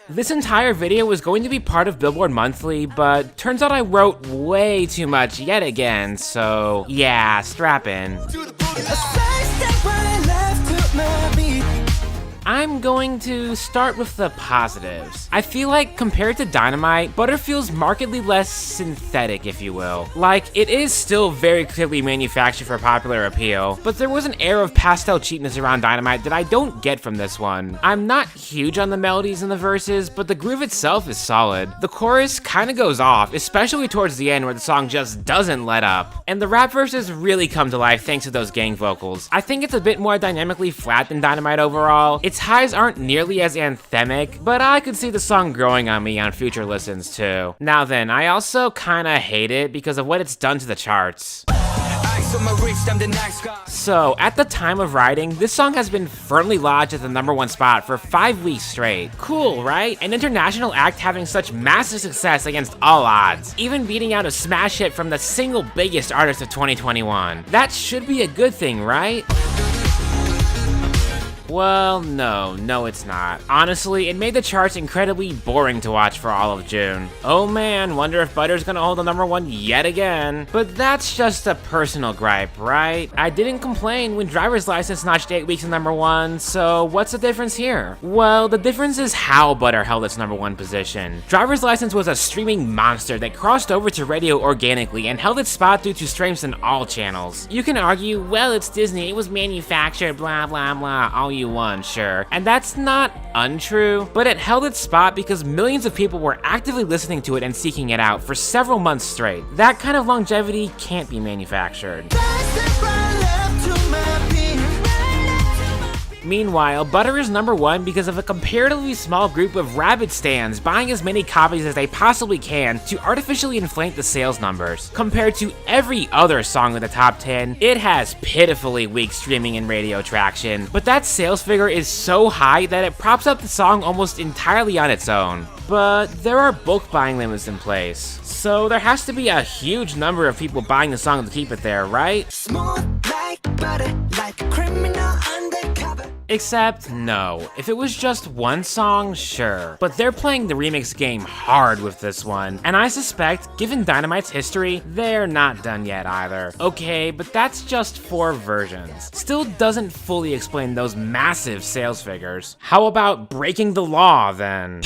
This entire video was going to be part of Billboard Monthly, but turns out I wrote way too much yet again, so yeah, strap in. I'm going to start with the positives. I feel like compared to Dynamite, Butter feels markedly less synthetic, if you will. Like, it is still very clearly manufactured for popular appeal, but there was an air of pastel cheapness around Dynamite that I don't get from this one. I'm not huge on the melodies and the verses, but the groove itself is solid. The chorus kinda goes off, especially towards the end where the song just doesn't let up. And the rap verses really come to life thanks to those gang vocals. I think it's a bit more dynamically flat than Dynamite overall. Its highs aren't nearly as anthemic, but I could see the song growing on me on future listens too. Now then, I also kinda hate it because of what it's done to the charts. So, at the time of writing, this song has been firmly lodged at the #1 spot for 5 weeks straight. Cool, right? An international act having such massive success against all odds, even beating out a smash hit from the single biggest artist of 2021. That should be a good thing, right? Well, no it's not. Honestly, it made the charts incredibly boring to watch for all of June. Oh man, wonder if Butter's gonna hold the #1 yet again. But that's just a personal gripe, right? I didn't complain when Driver's License notched 8 weeks in #1, so what's the difference here? Well, the difference is how Butter held its #1 position. Driver's License was a streaming monster that crossed over to radio organically and held its spot due to streams in all channels. You can argue, well, it's Disney, it was manufactured, blah blah blah, all you want, sure. And that's not untrue, but it held its spot because millions of people were actively listening to it and seeking it out for several months straight. That kind of longevity can't be manufactured. Meanwhile, Butter is #1 because of a comparatively small group of rabid stans buying as many copies as they possibly can to artificially inflate the sales numbers. Compared to every other song in the top 10, it has pitifully weak streaming and radio traction, but that sales figure is so high that it props up the song almost entirely on its own. But there are bulk buying limits in place, so there has to be a huge number of people buying the song to keep it there, right? Smooth like butter, like a criminal undercover. Except, no. If it was just one song, sure. But they're playing the remix game hard with this one, and I suspect, given Dynamite's history, they're not done yet either. Okay, but that's just 4 versions. Still doesn't fully explain those massive sales figures. How about breaking the law, then?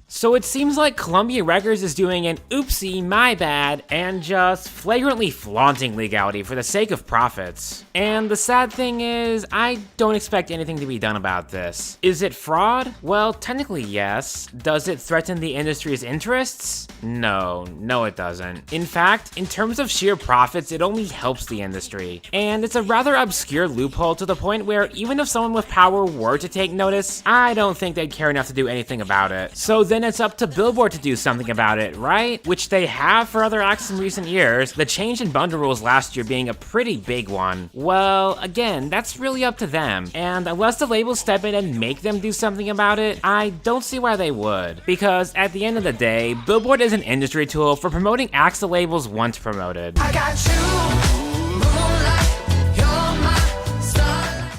So it seems like Columbia Records is doing an oopsie, my bad, and just flagrantly flaunting legality for the sake of profits. And the sad thing is, I don't expect anything to be done about this. Is it fraud? Well, technically yes. Does it threaten the industry's interests? No it doesn't. In fact, in terms of sheer profits, it only helps the industry. And it's a rather obscure loophole to the point where even if someone with power were to take notice, I don't think they'd care enough to do anything about it. So then it's up to Billboard to do something about it, right? Which they have for other acts in recent years, the change in bundle rules last year being a pretty big one. Well, again, that's really up to them, and unless the labels step in and make them do something about it, I don't see why they would. Because at the end of the day, Billboard is an industry tool for promoting acts the labels once promoted. I got you.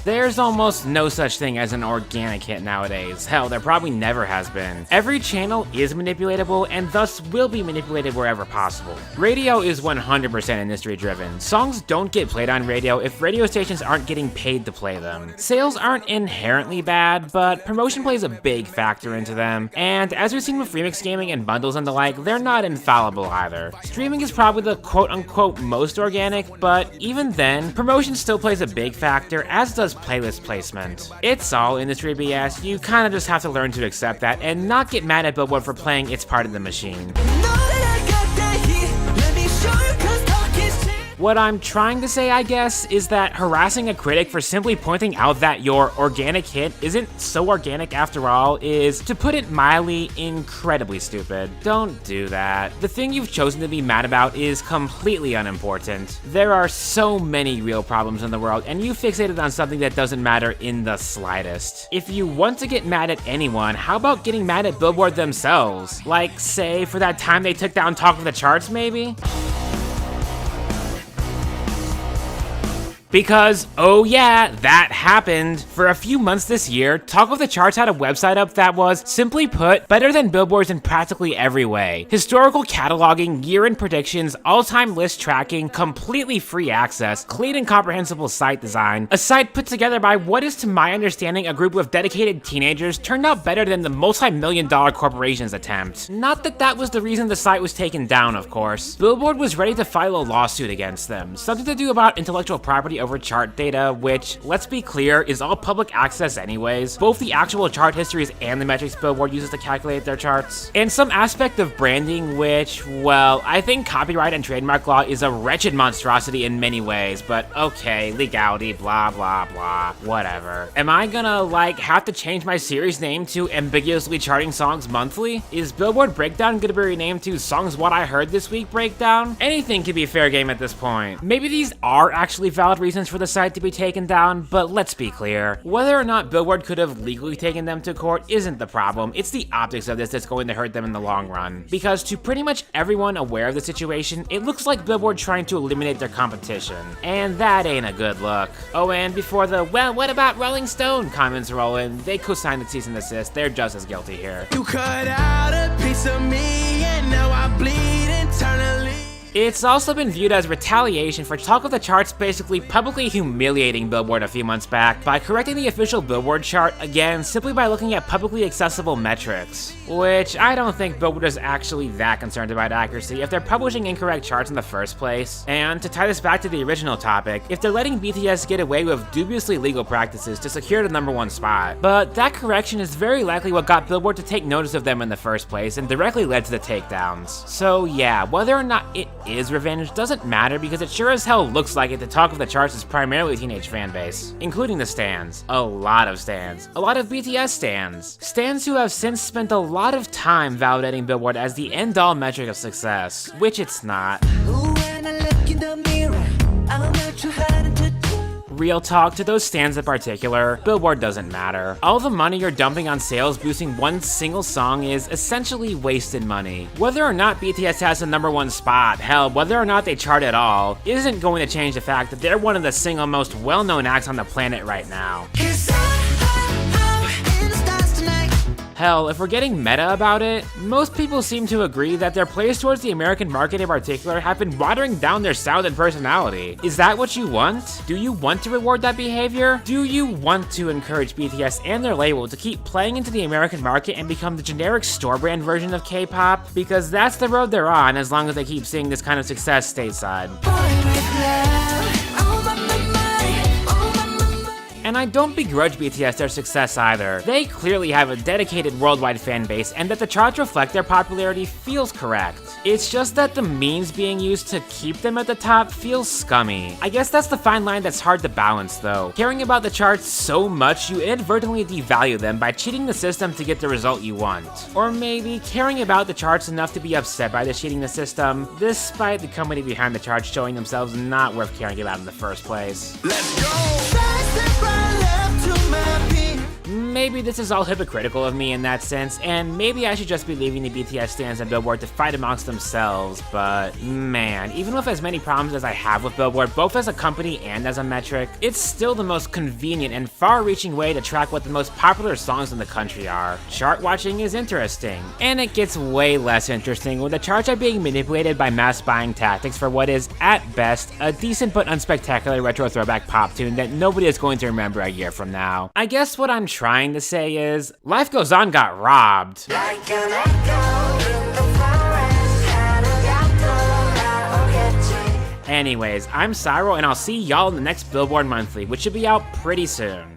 There's almost no such thing as an organic hit nowadays. Hell, there probably never has been. Every channel is manipulatable and thus will be manipulated wherever possible. Radio is 100% industry driven. Songs don't get played on radio if radio stations aren't getting paid to play them. Sales aren't inherently bad, but promotion plays a big factor into them. And as we've seen with remix gaming and bundles and the like, they're not infallible either. Streaming is probably the quote-unquote most organic, but even then, promotion still plays a big factor, as does playlist placement. It's all industry BS, you kinda just have to learn to accept that and not get mad at Billboard for playing its part of the machine. What I'm trying to say, I guess, is that harassing a critic for simply pointing out that your organic hit isn't so organic after all is, to put it mildly, incredibly stupid. Don't do that. The thing you've chosen to be mad about is completely unimportant. There are so many real problems in the world, and you fixated on something that doesn't matter in the slightest. If you want to get mad at anyone, how about getting mad at Billboard themselves? Like, say, for that time they took down Talk of the Charts, maybe? Because, oh yeah, that happened. For a few months this year, Talk of the Charts had a website up that was, simply put, better than Billboard's in practically every way. Historical cataloging, year-end predictions, all-time list tracking, completely free access, clean and comprehensible site design, a site put together by what is to my understanding a group of dedicated teenagers turned out better than the multi-million-dollar corporation's attempt. Not that that was the reason the site was taken down, of course. Billboard was ready to file a lawsuit against them, something to do about intellectual property over chart data, which, let's be clear, is all public access anyways, both the actual chart histories and the metrics Billboard uses to calculate their charts, and some aspect of branding which, well, I think copyright and trademark law is a wretched monstrosity in many ways, but okay, legality, blah blah blah, whatever. Am I gonna, have to change my series name to Ambiguously Charting Songs Monthly? Is Billboard Breakdown gonna be renamed to Songs What I Heard This Week Breakdown? Anything could be fair game at this point. Maybe these are actually valid reasons for the site to be taken down, but let's be clear. Whether or not Billboard could have legally taken them to court isn't the problem, it's the optics of this that's going to hurt them in the long run. Because to pretty much everyone aware of the situation, it looks like Billboard trying to eliminate their competition. And that ain't a good look. Oh, and before the, well, what about Rolling Stone comments roll in, they co-signed the cease and desist, they're just as guilty here. You cut out a piece of me and now I bleed internally. It's also been viewed as retaliation for Talk of the Charts basically publicly humiliating Billboard a few months back by correcting the official Billboard chart again simply by looking at publicly accessible metrics. Which I don't think Billboard is actually that concerned about accuracy if they're publishing incorrect charts in the first place. And to tie this back to the original topic, if they're letting BTS get away with dubiously legal practices to secure the #1 spot. But that correction is very likely what got Billboard to take notice of them in the first place and directly led to the takedowns. So yeah, whether or not it is revenge doesn't matter because it sure as hell looks like it. The Talk of the Charts is primarily a teenage fan base, including the stans. A lot of stans. A lot of BTS stans. Stans who have since spent a lot of time validating Billboard as the end-all metric of success, which it's not. When I look in the mirror, I'm not too hard to do. Real talk, to those stans in particular, Billboard doesn't matter. All the money you're dumping on sales boosting one single song is essentially wasted money. Whether or not BTS has the #1 spot, hell, whether or not they chart at all, isn't going to change the fact that they're one of the single most well-known acts on the planet right now. Hell, if we're getting meta about it, most people seem to agree that their plays towards the American market in particular have been watering down their sound and personality. Is that what you want? Do you want to reward that behavior? Do you want to encourage BTS and their label to keep playing into the American market and become the generic store brand version of K-pop? Because that's the road they're on as long as they keep seeing this kind of success stateside. And I don't begrudge BTS their success either. They clearly have a dedicated worldwide fan base, and that the charts reflect their popularity feels correct. It's just that the means being used to keep them at the top feels scummy. I guess that's the fine line that's hard to balance though. Caring about the charts so much you inadvertently devalue them by cheating the system to get the result you want. Or maybe caring about the charts enough to be upset by the cheating the system, despite the company behind the charts showing themselves not worth caring about in the first place. Let's go. Left to my peace. Maybe this is all hypocritical of me in that sense, and maybe I should just be leaving the BTS stans and Billboard to fight amongst themselves, but man, even with as many problems as I have with Billboard, both as a company and as a metric, it's still the most convenient and far-reaching way to track what the most popular songs in the country are. Chart watching is interesting, and it gets way less interesting when the charts are being manipulated by mass buying tactics for what is, at best, a decent but unspectacular retro throwback pop tune that nobody is going to remember a year from now. I guess what I'm trying to say is, Life Goes On got robbed. Like an echo in the forest, had a gato, now get you. Anyways, I'm Cyro and I'll see y'all in the next Billboard Monthly, which should be out pretty soon.